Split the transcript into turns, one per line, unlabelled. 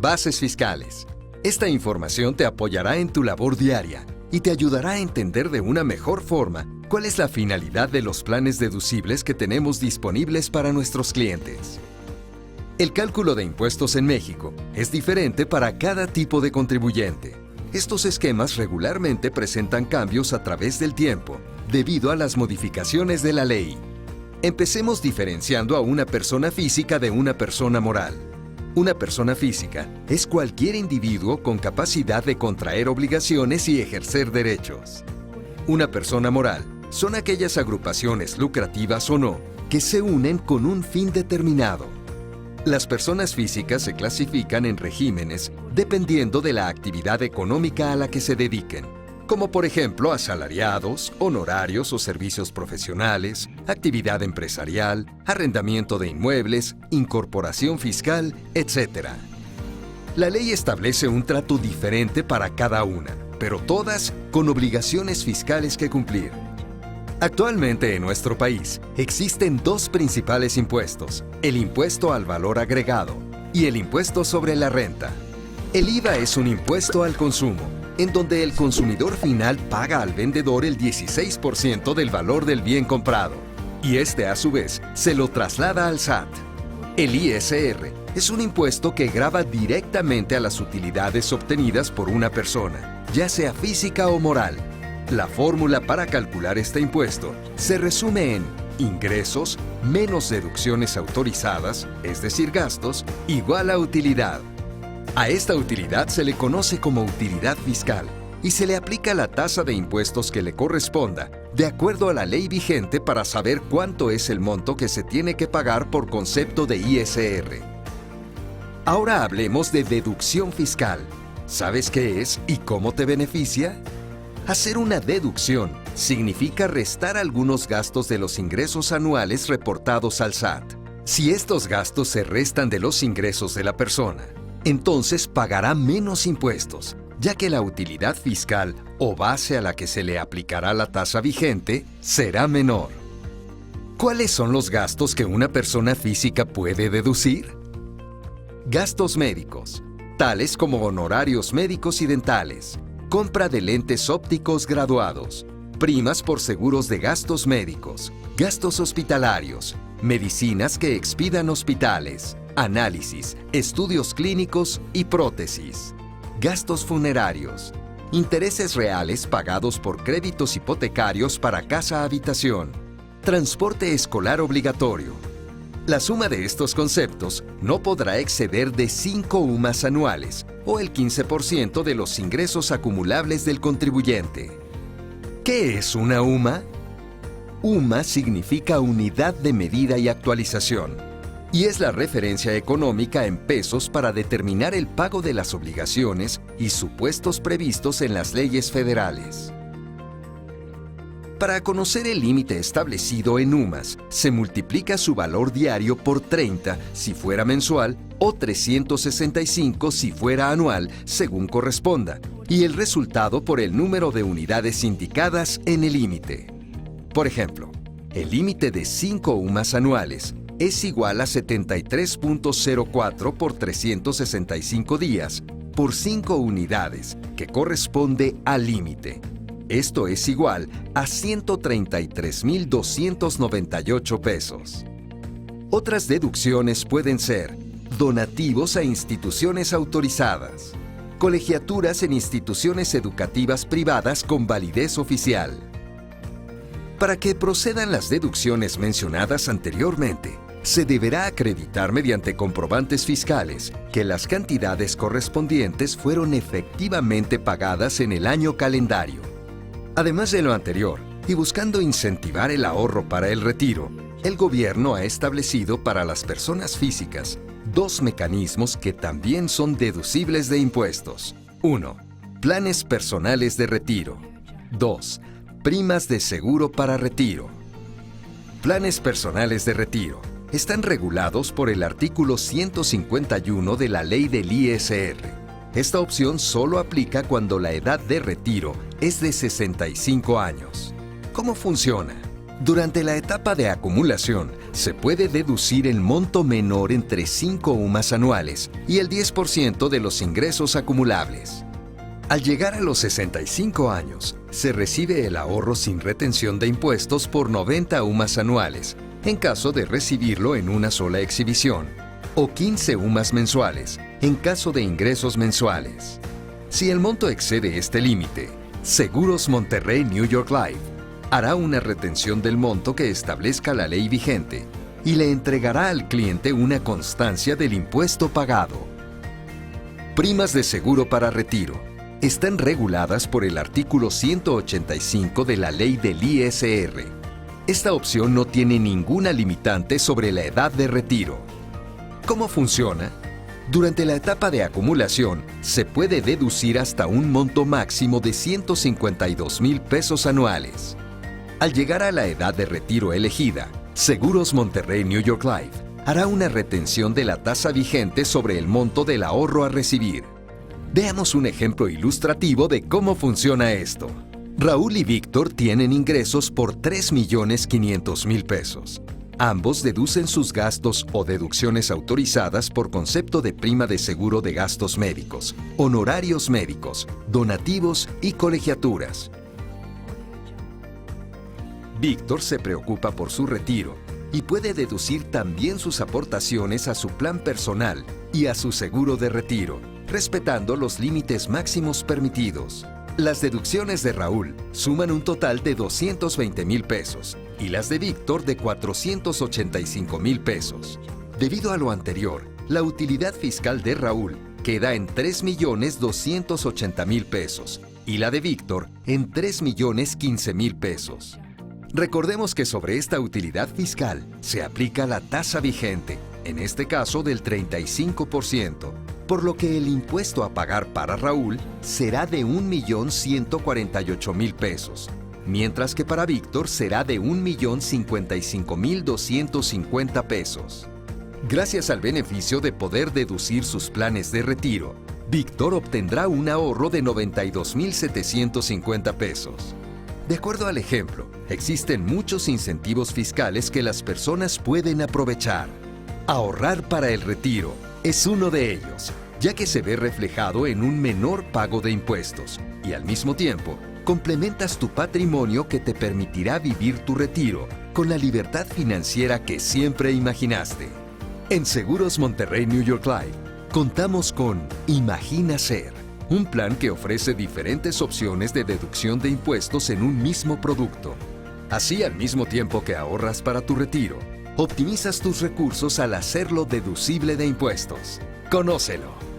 Bases fiscales. Esta información te apoyará en tu labor diaria y te ayudará a entender de una mejor forma cuál es la finalidad de los planes deducibles que tenemos disponibles para nuestros clientes. El cálculo de impuestos en México es diferente para cada tipo de contribuyente. Estos esquemas regularmente presentan cambios a través del tiempo, debido a las modificaciones de la ley. Empecemos diferenciando a una persona física de una persona moral. Una persona física es cualquier individuo con capacidad de contraer obligaciones y ejercer derechos. Una persona moral son aquellas agrupaciones lucrativas o no que se unen con un fin determinado. Las personas físicas se clasifican en regímenes dependiendo de la actividad económica a la que se dediquen, como por ejemplo asalariados, honorarios o servicios profesionales, actividad empresarial, arrendamiento de inmuebles, incorporación fiscal, etc. La ley establece un trato diferente para cada una, pero todas con obligaciones fiscales que cumplir. Actualmente en nuestro país existen dos principales impuestos, el impuesto al valor agregado y el impuesto sobre la renta. El IVA es un impuesto al consumo, en donde el consumidor final paga al vendedor el 16% del valor del bien comprado, y este a su vez se lo traslada al SAT. El ISR es un impuesto que grava directamente a las utilidades obtenidas por una persona, ya sea física o moral. La fórmula para calcular este impuesto se resume en ingresos menos deducciones autorizadas, es decir, gastos, igual a utilidad. A esta utilidad se le conoce como utilidad fiscal y se le aplica la tasa de impuestos que le corresponda, de acuerdo a la ley vigente para saber cuánto es el monto que se tiene que pagar por concepto de ISR. Ahora hablemos de deducción fiscal. ¿Sabes qué es y cómo te beneficia? Hacer una deducción significa restar algunos gastos de los ingresos anuales reportados al SAT. Si estos gastos se restan de los ingresos de la persona, entonces pagará menos impuestos, ya que la utilidad fiscal o base a la que se le aplicará la tasa vigente será menor. ¿Cuáles son los gastos que una persona física puede deducir? Gastos médicos, tales como honorarios médicos y dentales, compra de lentes ópticos graduados, primas por seguros de gastos médicos, gastos hospitalarios, medicinas que expidan hospitales, análisis, estudios clínicos y prótesis, gastos funerarios, intereses reales pagados por créditos hipotecarios para casa-habitación, transporte escolar obligatorio. La suma de estos conceptos no podrá exceder de 5 UMAS anuales o el 15% de los ingresos acumulables del contribuyente. ¿Qué es una UMA? UMA significa unidad de medida y actualización, y es la referencia económica en pesos para determinar el pago de las obligaciones y supuestos previstos en las leyes federales. Para conocer el límite establecido en UMAS, se multiplica su valor diario por 30 si fuera mensual o 365 si fuera anual, según corresponda, y el resultado por el número de unidades indicadas en el límite. Por ejemplo, el límite de 5 UMAS anuales es igual a 73.04 por 365 días por 5 unidades, que corresponde al límite. Esto es igual a 133,298 pesos. Otras deducciones pueden ser donativos a instituciones autorizadas, colegiaturas en instituciones educativas privadas con validez oficial. Para que procedan las deducciones mencionadas anteriormente, se deberá acreditar mediante comprobantes fiscales que las cantidades correspondientes fueron efectivamente pagadas en el año calendario. Además de lo anterior, y buscando incentivar el ahorro para el retiro, el gobierno ha establecido para las personas físicas 2 mecanismos que también son deducibles de impuestos. 1. Planes personales de retiro. 2. Primas de seguro para retiro. Planes personales de retiro están regulados por el artículo 151 de la Ley del ISR. Esta opción solo aplica cuando la edad de retiro es de 65 años. ¿Cómo funciona? Durante la etapa de acumulación, se puede deducir el monto menor entre 5 UMAS anuales y el 10% de los ingresos acumulables. Al llegar a los 65 años, se recibe el ahorro sin retención de impuestos por 90 UMAS anuales, en caso de recibirlo en una sola exhibición, o 15 UMAS mensuales, en caso de ingresos mensuales. Si el monto excede este límite, Seguros Monterrey New York Life hará una retención del monto que establezca la ley vigente y le entregará al cliente una constancia del impuesto pagado. Primas de seguro para retiro. Están reguladas por el artículo 185 de la ley del ISR. Esta opción no tiene ninguna limitante sobre la edad de retiro. ¿Cómo funciona? Durante la etapa de acumulación, se puede deducir hasta un monto máximo de 152,000 pesos anuales. Al llegar a la edad de retiro elegida, Seguros Monterrey New York Life hará una retención de la tasa vigente sobre el monto del ahorro a recibir. Veamos un ejemplo ilustrativo de cómo funciona esto. Raúl y Víctor tienen ingresos por 3,500,000 pesos. Ambos deducen sus gastos o deducciones autorizadas por concepto de prima de seguro de gastos médicos, honorarios médicos, donativos y colegiaturas. Víctor se preocupa por su retiro y puede deducir también sus aportaciones a su plan personal y a su seguro de retiro, respetando los límites máximos permitidos. Las deducciones de Raúl suman un total de 220,000 pesos y las de Víctor de 485,000 pesos. Debido a lo anterior, la utilidad fiscal de Raúl queda en 3,280,000 pesos y la de Víctor en 3,015,000 pesos. Recordemos que sobre esta utilidad fiscal se aplica la tasa vigente, en este caso del 35%, por lo que el impuesto a pagar para Raúl será de 1,148,000 pesos, mientras que para Víctor será de 1,055,250 pesos. Gracias al beneficio de poder deducir sus planes de retiro, Víctor obtendrá un ahorro de 92,750 pesos. De acuerdo al ejemplo, existen muchos incentivos fiscales que las personas pueden aprovechar. Ahorrar para el retiro es uno de ellos, ya que se ve reflejado en un menor pago de impuestos y al mismo tiempo complementas tu patrimonio que te permitirá vivir tu retiro con la libertad financiera que siempre imaginaste. En Seguros Monterrey New York Life contamos con Imagina Ser, un plan que ofrece diferentes opciones de deducción de impuestos en un mismo producto. Así, al mismo tiempo que ahorras para tu retiro, optimizas tus recursos al hacerlo deducible de impuestos. ¡Conócelo!